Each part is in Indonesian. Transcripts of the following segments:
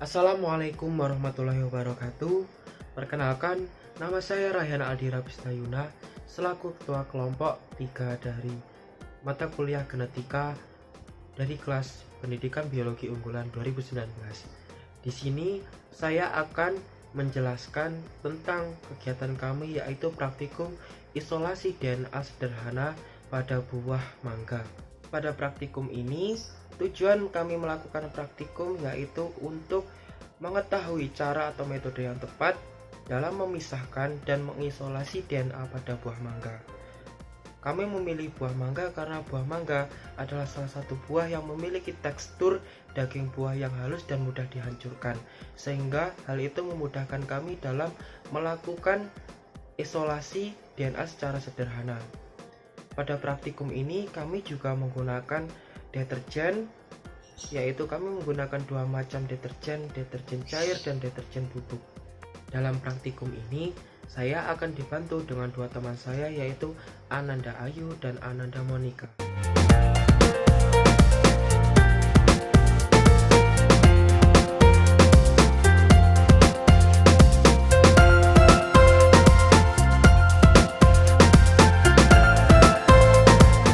Assalamualaikum warahmatullahi wabarakatuh. Perkenalkan, nama saya Rayhan Aldira Bistayuna selaku Ketua Kelompok 3 dari mata kuliah Genetika dari kelas Pendidikan Biologi Unggulan 2019. Di sini saya akan menjelaskan tentang kegiatan kami, yaitu praktikum isolasi DNA sederhana pada buah mangga. Pada praktikum ini, tujuan kami melakukan praktikum yaitu untuk mengetahui cara atau metode yang tepat dalam memisahkan dan mengisolasi DNA pada buah mangga. Kami memilih buah mangga karena buah mangga adalah salah satu buah yang memiliki tekstur daging buah yang halus dan mudah dihancurkan, sehingga hal itu memudahkan kami dalam melakukan isolasi DNA secara sederhana. Pada praktikum ini kami juga menggunakan deterjen, yaitu kami menggunakan dua macam deterjen cair dan deterjen bubuk. Dalam praktikum ini saya akan dibantu dengan dua teman saya, yaitu Ananda Ayu dan Ananda Monica.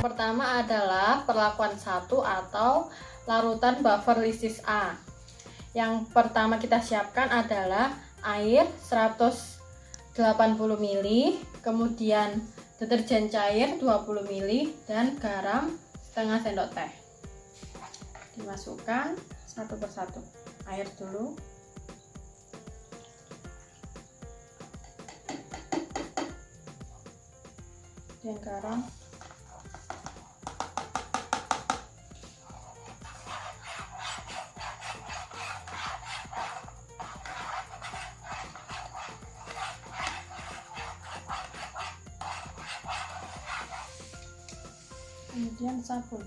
Pertama adalah perlakuan 1 atau larutan buffer lysis A. Yang pertama kita siapkan adalah air 180 ml, kemudian deterjen cair 20 ml, dan garam setengah sendok teh. Dimasukkan satu persatu. Air dulu. Dan garam. Kemudian sabun.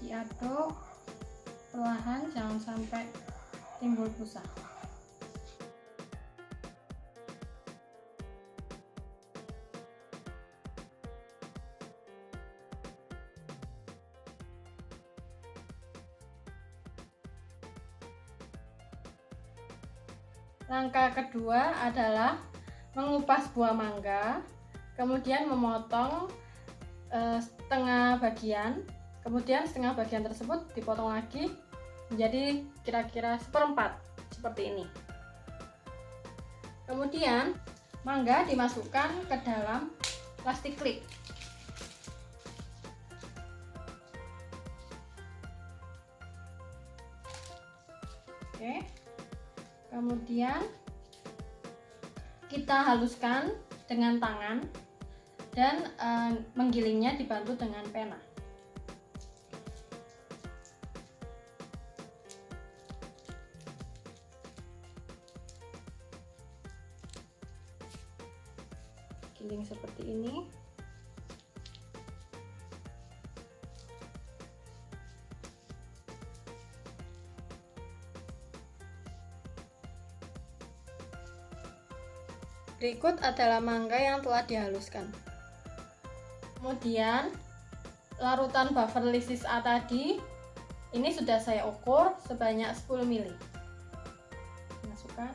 Diaduk perlahan, jangan sampai timbul busa. Langkah kedua adalah mengupas buah mangga, kemudian memotong setengah bagian, kemudian setengah bagian tersebut dipotong lagi menjadi kira-kira seperempat seperti ini. Kemudian mangga dimasukkan ke dalam plastik klip. Oke. Kemudian kita haluskan dengan tangan dan menggilingnya dibantu dengan pena. Giling seperti ini. Berikut adalah mangga yang telah dihaluskan. Kemudian larutan buffer lysis A tadi ini sudah saya ukur sebanyak 10 ml. Masukkan.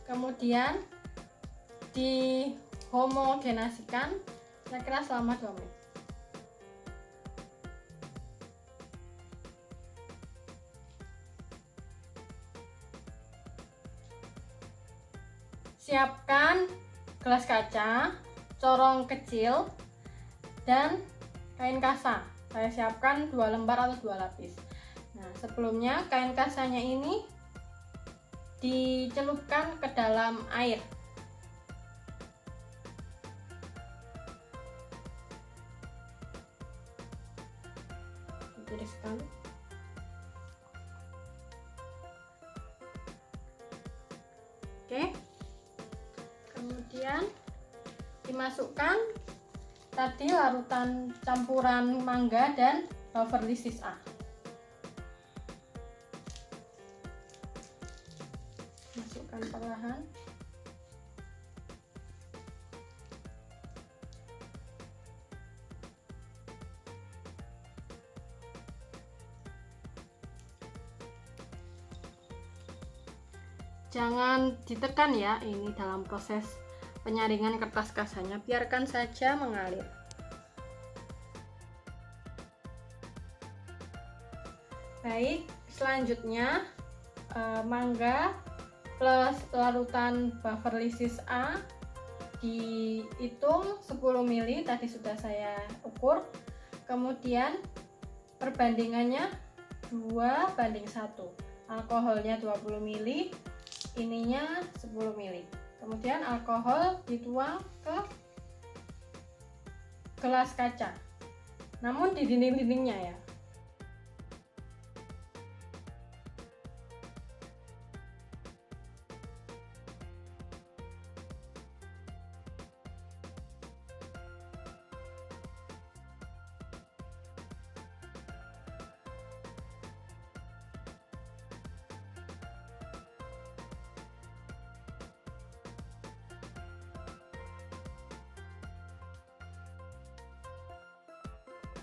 Kemudian dihomogenasikan kira-kira selama 2 menit. Siapkan gelas kaca, corong kecil, dan kain kasa. Saya siapkan 2 lembar atau 2 lapis. Nah, sebelumnya kain kasanya ini dicelupkan ke dalam air. Tiriskan. Oke. Kemudian Kemudian dimasukkan tadi larutan campuran mangga dan Beverly Hills A. Masukkan perlahan. Jangan ditekan ya, ini dalam proses penyaringan kertas kasanya, biarkan saja mengalir. Baik, selanjutnya mangga plus larutan Beverly Hills A dihitung 10 ml, tadi sudah saya ukur. Kemudian perbandingannya 2:1, alkoholnya 20 ml, ininya 10 ml. Kemudian alkohol dituang ke gelas kaca, namun di dinding-dindingnya ya.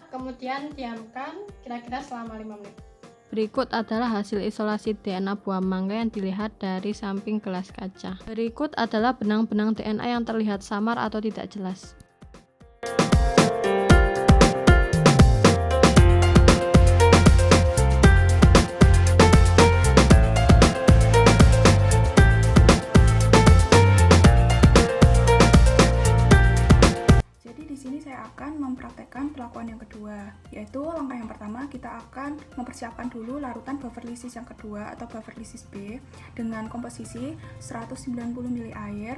Kemudian diamkan kira-kira selama 5 menit. Berikut adalah hasil isolasi DNA buah mangga yang dilihat dari samping gelas kaca. Berikut adalah benang-benang DNA yang terlihat samar atau tidak jelas. Mempraktekkan perlakuan yang kedua, yaitu langkah yang pertama kita akan mempersiapkan dulu larutan Beverly Hills yang kedua atau Beverly Hills B dengan komposisi 190 ml air.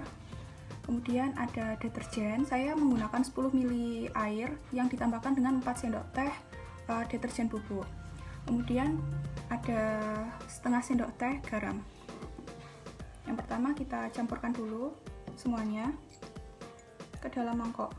Kemudian ada deterjen, saya menggunakan 10 ml air yang ditambahkan dengan 4 sendok teh deterjen bubuk. Kemudian ada setengah sendok teh garam. Yang pertama kita campurkan dulu semuanya ke dalam mangkok.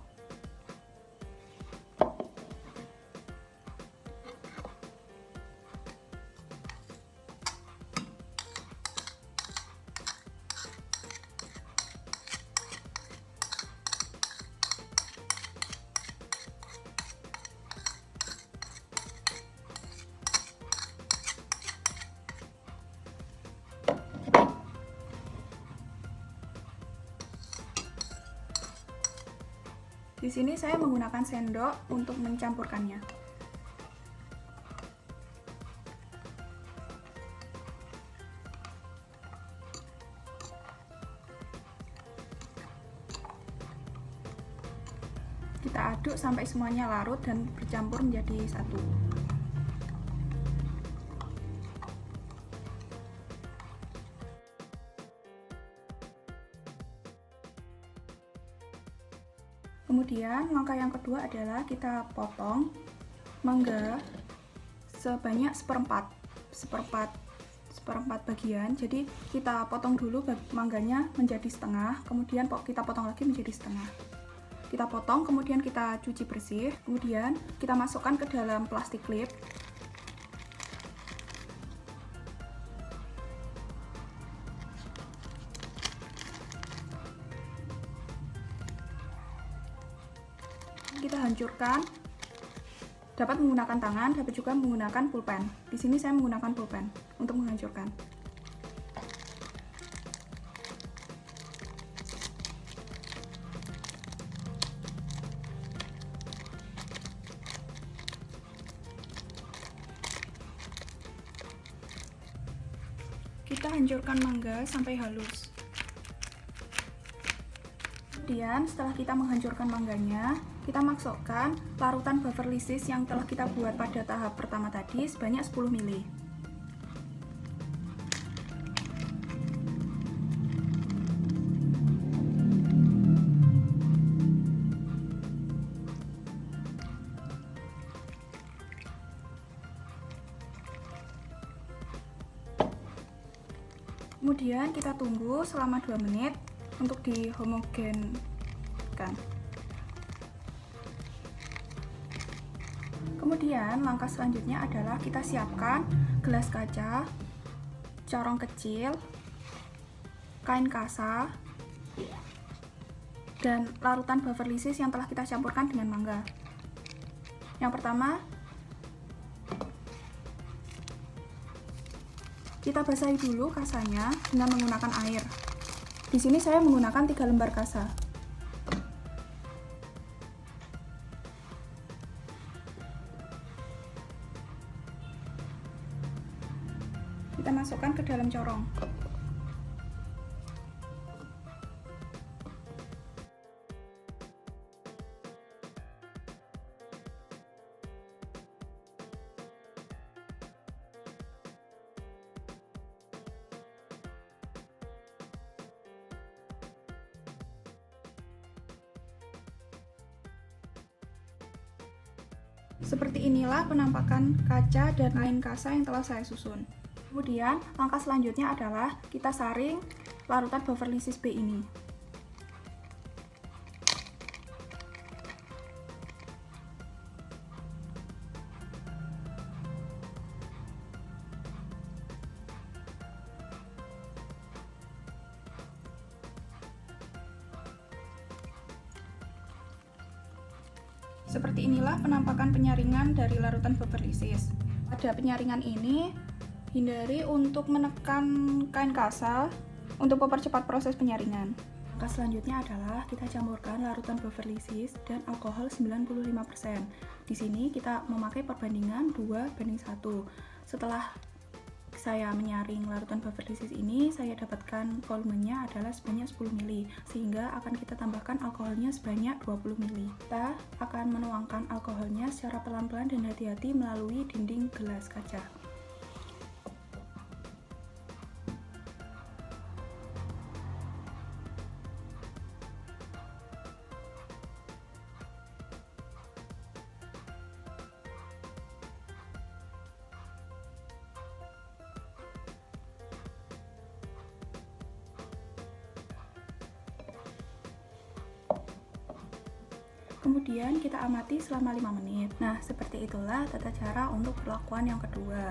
Di sini saya menggunakan sendok untuk mencampurkannya. Kita aduk sampai semuanya larut dan bercampur menjadi satu. Kemudian langkah yang kedua adalah kita potong mangga sebanyak seperempat bagian. Jadi kita potong dulu mangganya menjadi setengah, kemudian kita potong lagi menjadi setengah. Kita potong, kemudian kita cuci bersih, kemudian kita masukkan ke dalam plastik klip. Kita hancurkan, dapat menggunakan tangan, dapat juga menggunakan pulpen. Di sini saya menggunakan pulpen untuk menghancurkan. Kita hancurkan mangga sampai halus. Kemudian setelah kita menghancurkan mangganya, kita masukkan larutan Beverly Hills yang telah kita buat pada tahap pertama tadi sebanyak 10 ml. Kemudian kita tunggu selama 2 menit untuk dihomogenkan. Kemudian langkah selanjutnya adalah kita siapkan gelas kaca, corong kecil, kain kasa, dan larutan buffer lysis yang telah kita campurkan dengan mangga. Yang pertama, kita basahi dulu kasanya dengan menggunakan air. Di sini saya menggunakan 3 lembar kasa. Kita masukkan ke dalam corong. Seperti inilah penampakan kaca dan kain kasa yang telah saya susun. Kemudian, langkah selanjutnya adalah kita saring larutan buffer lysis B ini. Seperti inilah penampakan penyaringan dari larutan buffer lysis. Pada penyaringan ini, hindari untuk menekan kain kasa untuk mempercepat proses penyaringan. Langkah selanjutnya adalah kita campurkan larutan buffer lysis dan alkohol 95%. Di sini kita memakai perbandingan 2:1. Setelah saya menyaring larutan buffer lysis ini, saya dapatkan volumenya adalah sebanyak 10 ml, sehingga akan kita tambahkan alkoholnya sebanyak 20 ml. Kita akan menuangkan alkoholnya secara pelan-pelan dan hati-hati melalui dinding gelas kaca. Kemudian kita amati selama 5 menit. Nah, seperti itulah tata cara untuk perlakuan yang kedua.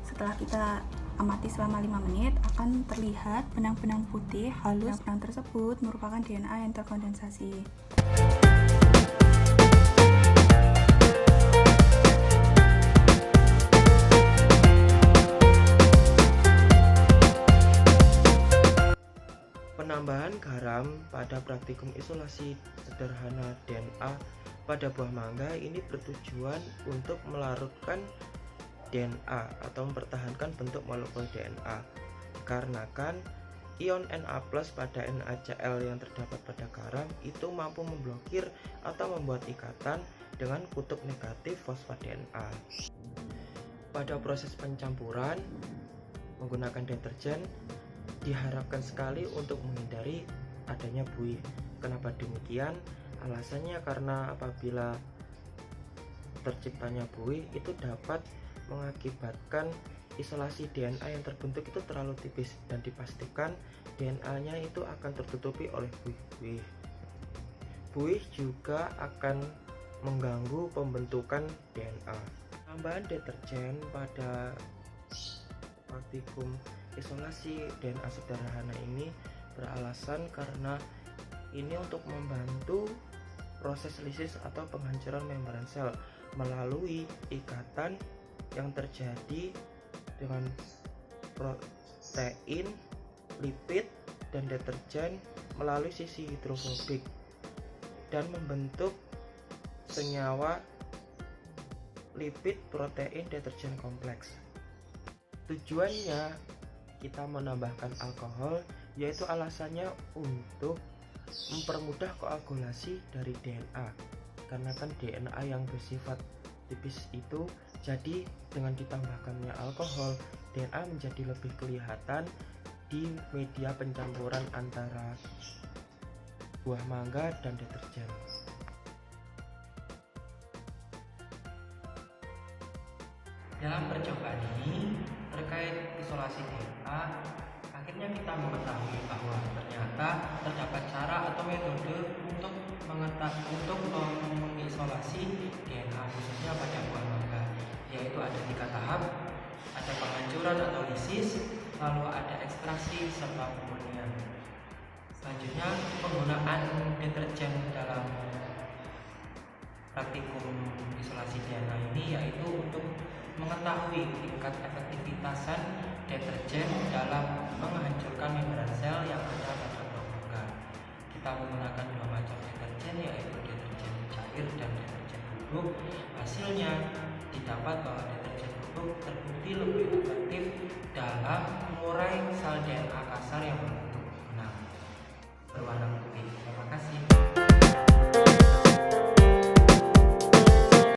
Setelah kita amati selama 5 menit, akan terlihat benang-benang putih halus. Benang tersebut merupakan DNA yang terkondensasi. Penambahan garam pada praktikum isolasi sederhana DNA pada buah mangga ini bertujuan untuk melarutkan DNA atau mempertahankan bentuk molekul DNA. Dikarenakan ion Na+ pada NaCl yang terdapat pada garam itu mampu memblokir atau membuat ikatan dengan kutub negatif fosfat DNA. Pada proses pencampuran menggunakan deterjen diharapkan sekali untuk menghindari adanya buih. Kenapa demikian? Alasannya karena apabila terciptanya buih itu dapat mengakibatkan isolasi DNA yang terbentuk itu terlalu tipis dan dipastikan DNA-nya itu akan tertutupi oleh buih-buih. Buih juga akan mengganggu pembentukan DNA. Tambahan deterjen pada praktikum isolasi DNA sederhana ini beralasan karena ini untuk membantu proses lisis atau penghancuran membran sel melalui ikatan yang terjadi dengan protein, lipid, dan deterjen melalui sisi hidrofobik dan membentuk senyawa lipid protein deterjen kompleks. Tujuannya kita menambahkan alkohol, yaitu alasannya untuk mempermudah koagulasi dari DNA, karena kan DNA yang bersifat tipis itu, jadi dengan ditambahkannya alkohol, DNA menjadi lebih kelihatan di media pencampuran antara buah mangga dan deterjen. Dalam percobaan ini terkait isolasi DNA Akhirnya kita mengetahui bahwa ternyata terdapat cara atau metode untuk mengisolasi DNA khususnya pada buah mangga, yaitu ada 3 tahap, ada penghancuran atau lisis, lalu ada ekstraksi serta pemurnian. Selanjutnya, penggunaan deterjen dalam praktikum isolasi DNA ini yaitu untuk mengetahui tingkat efektivitasan deterjen dalam menghancurkan membran sel yang ada pada buah mangga. Kita menggunakan 2 macam deterjen, yaitu deterjen cair dan deterjen bubuk. Hasilnya didapat bahwa deterjen bubuk terbukti lebih efektif dalam mengurai sel DNA kasar yang berbentuk benang berwarna